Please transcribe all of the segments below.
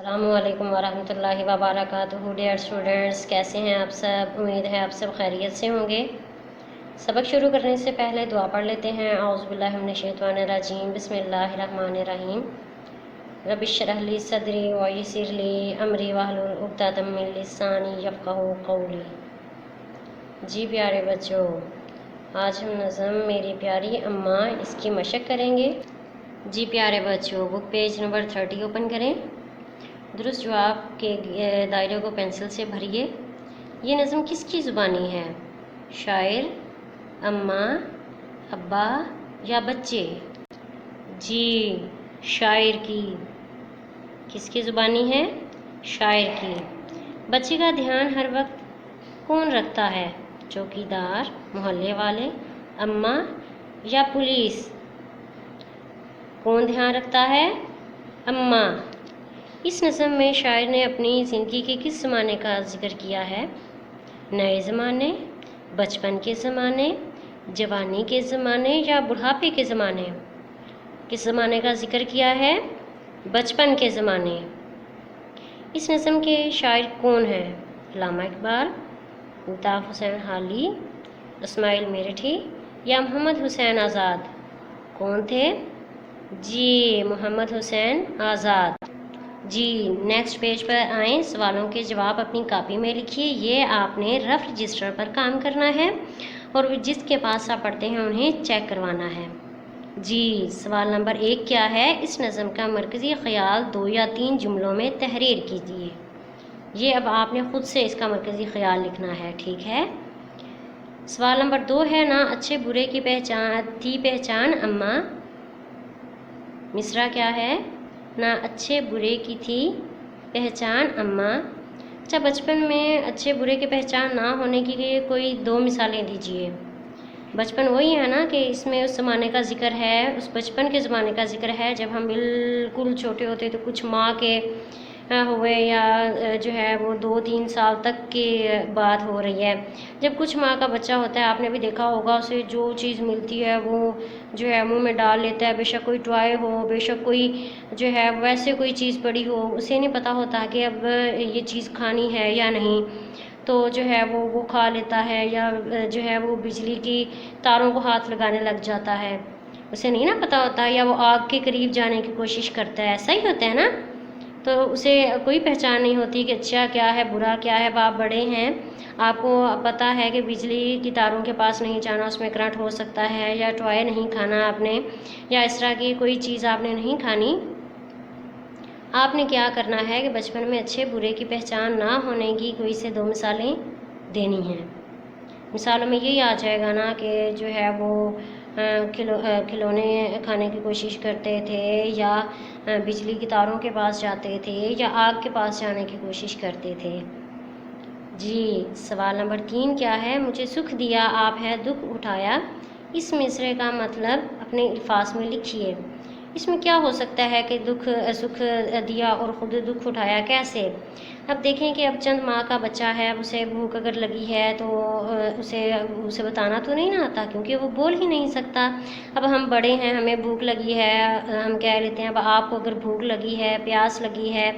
अस्सलामु अलैकुम वरहमतुल्लाहि वबरकातुहू। डियर स्टूडेंट्स, कैसे हैं आप सब? उम्मीद है आप सब खैरियत से होंगे। सबक शुरू करने से पहले दुआ पढ़ लेते हैं। औज़ु बिल्लाहि मिनश शैतानिर रजीम, बिस्मिल्लाहिर रहमानिर रहीम। रब्बि इश्रह ली सदरी व यस्सिर ली अमरी वहलुल उक़दतम मिन लिसानी यफ़क़हू क़ौली। जी प्यारे बच्चों, आज हम नज़म मेरी प्यारी अम्मा इसकी मशक करेंगे। जी प्यारे बच्चों, बुक पेज नंबर 30 ओपन करें। दुरुस्त जवाब के दायरे को पेंसिल से भरिए। ये नज़म किसकी ज़ुबानी है? शायर, अम्मा, अब्बा या बच्चे? जी, शायर की। किसकी ज़ुबानी है? शायर की। बच्चे का ध्यान हर वक्त कौन रखता है? चौकीदार, मोहल्ले वाले, अम्मा या पुलिस? कौन ध्यान रखता है? अम्मा। इस नज़म में शायर ने अपनी ज़िंदगी के किस ज़माने का जिक्र किया है? नए ज़माने, बचपन के ज़माने, जवानी के ज़माने या बुढ़ापे के ज़माने? किस ज़माने का जिक्र किया है? बचपन के ज़माने। इस नज़म के शायर कौन हैं? अल्लामा इकबाल, अल्ताफ़ हुसैन हाली, इस्माइल मेरठी या मोहम्मद हुसैन आज़ाद? कौन थे? जी, मोहम्मद हुसैन आज़ाद। जी, नेक्स्ट पेज पर आएँ। सवालों के जवाब अपनी कॉपी में लिखिए। ये आपने रफ रजिस्टर पर काम करना है और जिसके पास आप पढ़ते हैं उन्हें चेक करवाना है। जी, सवाल नंबर 1 क्या है? इस नज़म का मरकज़ी ख़याल 2 या 3 जुमलों में तहरीर कीजिए। ये अब आपने ख़ुद से इसका मरकज़ी ख़याल लिखना है, ठीक है। सवाल नंबर 2 है, ना अच्छे बुरे की पहचान अम्मा। मिसरा क्या है? ना अच्छे बुरे की थी पहचान अम्मा। अच्छा, बचपन में अच्छे बुरे की पहचान ना होने की कोई 2 मिसालें दीजिए। बचपन वही है ना कि इसमें उस ज़माने का जिक्र है, उस बचपन के ज़माने का जिक्र है जब हम बिल्कुल छोटे होते तो कुछ माँ के हुए या जो है वो 2-3 साल तक की बात हो रही है। जब कुछ माँ का बच्चा होता है, आपने भी देखा होगा, उसे जो चीज़ मिलती है वो जो है मुंह में डाल लेता है। बेशक कोई टॉय हो, बेशक कोई जो है वैसे कोई चीज़ पड़ी हो, उसे नहीं पता होता कि अब ये चीज़ खानी है या नहीं, तो जो है वो खा लेता है या जो है वो बिजली की तारों को हाथ लगाने लग जाता है। उसे नहीं ना पता होता, या वो आग के करीब जाने की कोशिश करता है। ऐसा ही होता है ना, तो उसे कोई पहचान नहीं होती कि अच्छा क्या है, बुरा क्या है। आप बड़े हैं, आपको पता है कि बिजली की तारों के पास नहीं जाना, उसमें करंट हो सकता है, या टॉय नहीं खाना आपने, या इस तरह की कोई चीज़ आपने नहीं खानी। आपने क्या करना है कि बचपन में अच्छे बुरे की पहचान ना होने की कोई से 2 मिसालें देनी हैं। मिसालों में यही आ जाएगा ना कि जो है वो खिलौने खाने की कोशिश करते थे, या बिजली की तारों के पास जाते थे, या आग के पास जाने की कोशिश करते थे। जी, सवाल नंबर 3 क्या है? मुझे सुख दिया आप है दुख उठाया। इस मिसरे का मतलब अपने अल्फाज में लिखिए। इसमें क्या हो सकता है कि सुख दिया और ख़ुद दुख उठाया? कैसे? अब देखें कि अब चंद माह का बच्चा है, अब उसे भूख अगर लगी है तो उसे बताना तो नहीं ना आता, क्योंकि वो बोल ही नहीं सकता। अब हम बड़े हैं, हमें भूख लगी है, हम कह लेते हैं। अब आपको अगर भूख लगी है, प्यास लगी है,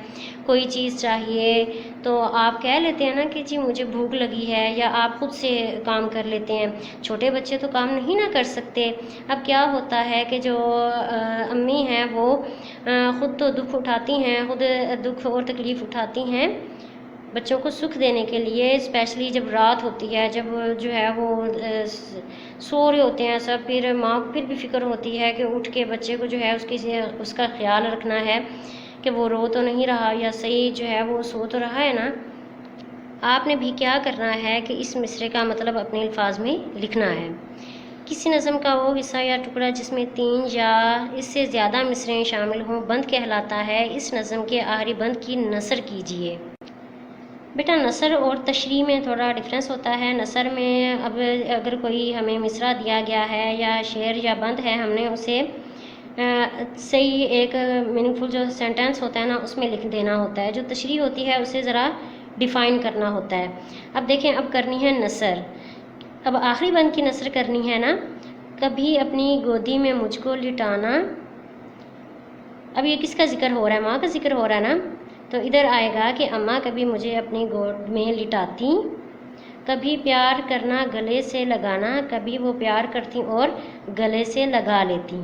कोई चीज़ चाहिए, तो आप कह लेते हैं ना कि जी मुझे भूख लगी है, या आप ख़ुद से काम कर लेते हैं। छोटे बच्चे तो काम नहीं ना कर सकते। अब क्या होता है कि जो अम्मी हैं वो ख़ुद तो दुख उठाती हैं, ख़ुद दुख और तकलीफ़ उठाती हैं बच्चों को सुख देने के लिए। स्पेशली जब रात होती है, जब जो है वो सो रहे होते हैं सब, फिर माँ को फिर भी फ़िक्र होती है कि उठ के बच्चे को जो है उसका ख्याल रखना है कि वो रो तो नहीं रहा, या सही जो है वो सो तो रहा है ना। आपने भी क्या करना है कि इस मिसरे का मतलब अपने अल्फाज में लिखना है। किसी नज़म का वो हिस्सा या टुकड़ा जिसमें 3 या इससे ज़्यादा मिसरें शामिल हों बंद कहलाता है। इस नज़म के आखिरी बंद की नसर कीजिए। बेटा, नसर और तशरीह में थोड़ा डिफरेंस होता है। नसर में अब अगर कोई हमें मिसरा दिया गया है या शेर या बंद है, हमने उसे सही एक मीनिंगफुल जो सेंटेंस होता है ना उसमें लिख देना होता है। जो तशरीह होती है उसे ज़रा डिफ़ाइन करना होता है। अब देखें, अब करनी है नसर। अब आखिरी बंद की नसर करनी है ना। कभी अपनी गोदी में मुझको लिटाना। अब ये किसका जिक्र हो रहा है? माँ का जिक्र हो रहा है ना। تو ادھر آئے گا کہ اماں کبھی مجھے اپنی گود میں لٹاتی، کبھی پیار کرنا گلے سے لگانا، کبھی وہ پیار کرتی اور گلے سے لگا لیتی،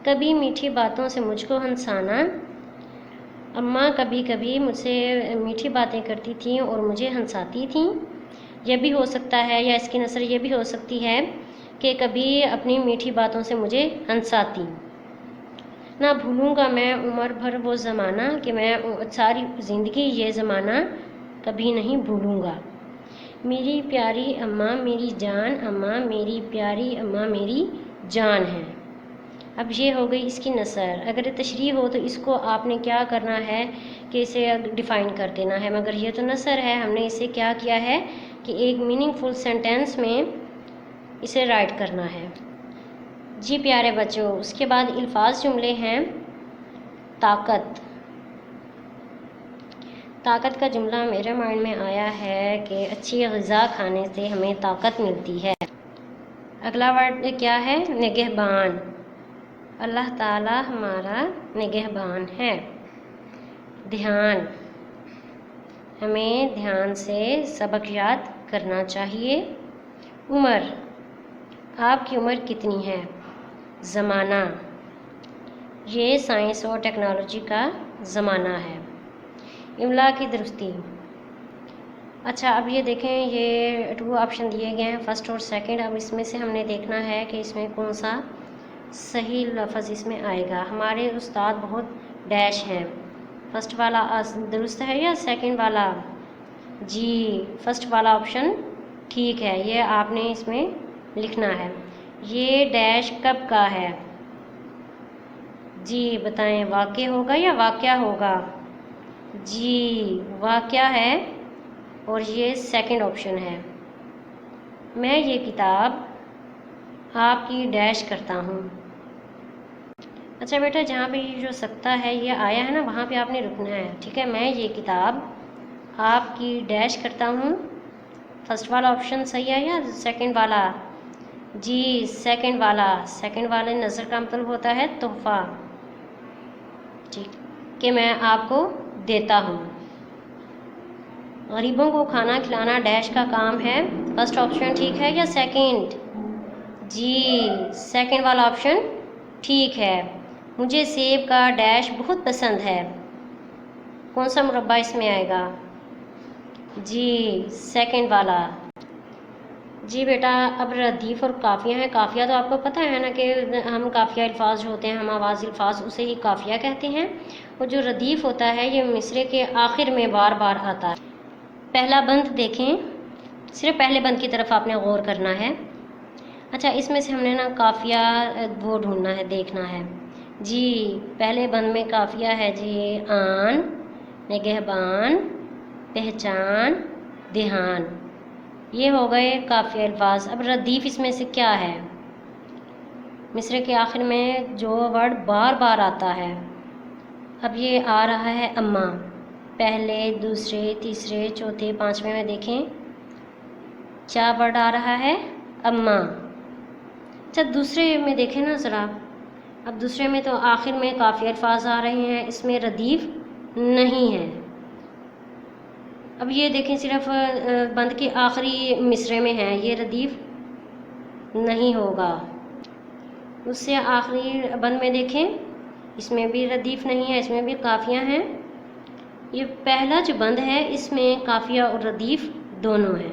کبھی میٹھی باتوں سے مجھ کو ہنسانا، اماں کبھی کبھی مجھ سے میٹھی باتیں کرتی تھیں اور مجھے ہنساتی تھیں۔ یہ بھی ہو سکتا ہے، یا اس کی نثر یہ بھی ہو سکتی ہے کہ کبھی اپنی میٹھی باتوں سے مجھے ہنساتی۔ نہ بھولوں گا میں عمر بھر وہ زمانہ، کہ میں ساری زندگی یہ زمانہ کبھی نہیں بھولوں گا۔ میری پیاری اماں میری جان، اماں میری پیاری اماں میری جان ہے۔ اب یہ ہو گئی اس کی نثر۔ اگر تشریح ہو تو اس کو آپ نے کیا کرنا ہے کہ اسے ڈیفائن کر دینا ہے، مگر یہ تو نثر ہے، ہم نے اسے کیا کیا ہے کہ ایک میننگ فل سینٹینس میں اسے رائٹ کرنا ہے۔ جی پیارے بچوں، اس کے بعد الفاظ جملے ہیں۔ طاقت۔ طاقت کا جملہ میرے مائنڈ میں آیا ہے کہ اچھی غذا کھانے سے ہمیں طاقت ملتی ہے۔ اگلا ورڈ کیا ہے؟ نگہبان۔ اللہ تعالی ہمارا نگہبان ہے۔ دھیان۔ ہمیں دھیان سے سبق یاد کرنا چاہیے۔ عمر۔ آپ کی عمر کتنی ہے؟ زمانہ۔ یہ سائنس اور ٹیکنالوجی کا زمانہ ہے۔ املا کی درستی۔ اچھا، اب یہ دیکھیں، یہ 2 آپشن دیے گئے ہیں، فرسٹ اور سیکنڈ۔ اب اس میں سے ہم نے دیکھنا ہے کہ اس میں کون سا صحیح لفظ اس میں آئے گا۔ ہمارے استاد بہت ڈیش ہیں، فرسٹ والا درست ہے یا سیکنڈ والا؟ جی فرسٹ والا آپشن ٹھیک ہے، یہ آپ نے اس میں لکھنا ہے۔ یہ ڈیش کب کا ہے؟ جی بتائیں، واقع ہوگا یا واقعہ ہوگا؟ جی واقعہ ہے، اور یہ سیکنڈ آپشن ہے۔ میں یہ کتاب آپ کی ڈیش کرتا ہوں۔ اچھا بیٹا، جہاں پہ یہ جو سکتا ہے یہ آیا ہے نا، وہاں پہ آپ نے رکنا ہے، ٹھیک ہے؟ میں یہ کتاب آپ کی ڈیش کرتا ہوں۔ فرسٹ والا آپشن صحیح ہے یا سیکنڈ والا؟ جی سیکنڈ والا۔ سیکنڈ والے نظر کا مطلب ہوتا ہے تحفہ، ٹھیک، کہ میں آپ کو دیتا ہوں۔ غریبوں کو کھانا کھلانا ڈیش کا کام ہے، فرسٹ آپشن ٹھیک ہے یا سیکنڈ؟ جی سیکنڈ والا آپشن ٹھیک ہے۔ مجھے سیب کا ڈیش بہت پسند ہے، کون سا مربع اس میں آئے گا؟ جی سیکنڈ والا۔ جی بیٹا، اب ردیف اور قافیہ ہیں۔ قافیہ تو آپ کو پتہ ہے نا کہ ہم قافیہ الفاظ جو ہوتے ہیں، ہم آواز الفاظ، اسے ہی قافیہ کہتے ہیں، اور جو ردیف ہوتا ہے یہ مصرعے کے آخر میں بار بار آتا ہے۔ پہلا بند دیکھیں، صرف پہلے بند کی طرف آپ نے غور کرنا ہے۔ اچھا، اس میں سے ہم نے نا قافیہ وہ ڈھونڈنا ہے، دیکھنا ہے۔ جی پہلے بند میں قافیہ ہے جی، آن، نگہبان، پہچان، دھیان، یہ ہو گئے قافیہ الفاظ۔ اب ردیف اس میں سے کیا ہے؟ مصرعے کے آخر میں جو ورڈ بار بار آتا ہے۔ اب یہ آ رہا ہے اماں، پہلے، دوسرے، تیسرے، چوتھے، پانچویں میں دیکھیں کیا ورڈ آ رہا ہے؟ اماں۔ اچھا دوسرے میں دیکھیں نا ذرا، اب دوسرے میں تو آخر میں قافیہ الفاظ آ رہے ہیں، اس میں ردیف نہیں ہے۔ اب یہ دیکھیں، صرف بند کے آخری مصرعے میں ہے، یہ ردیف نہیں ہوگا۔ اس سے آخری بند میں دیکھیں، اس میں بھی ردیف نہیں ہے، اس میں بھی قافیہ ہیں۔ یہ پہلا جو بند ہے اس میں قافیہ اور ردیف دونوں ہیں۔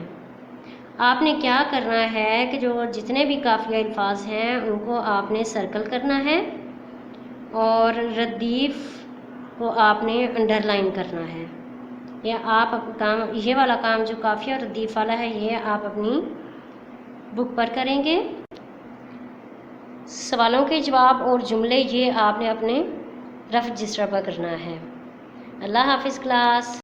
آپ نے کیا کرنا ہے کہ جو جتنے بھی قافیہ الفاظ ہیں ان کو آپ نے سرکل کرنا ہے، اور ردیف کو آپ نے انڈر لائن کرنا ہے۔ یہ والا کام جو قافیہ اور ردیف والا ہے، یہ آپ اپنی بک پر کریں گے۔ سوالوں کے جواب اور جملے یہ آپ نے اپنے رف جسر پر کرنا ہے۔ اللہ حافظ کلاس۔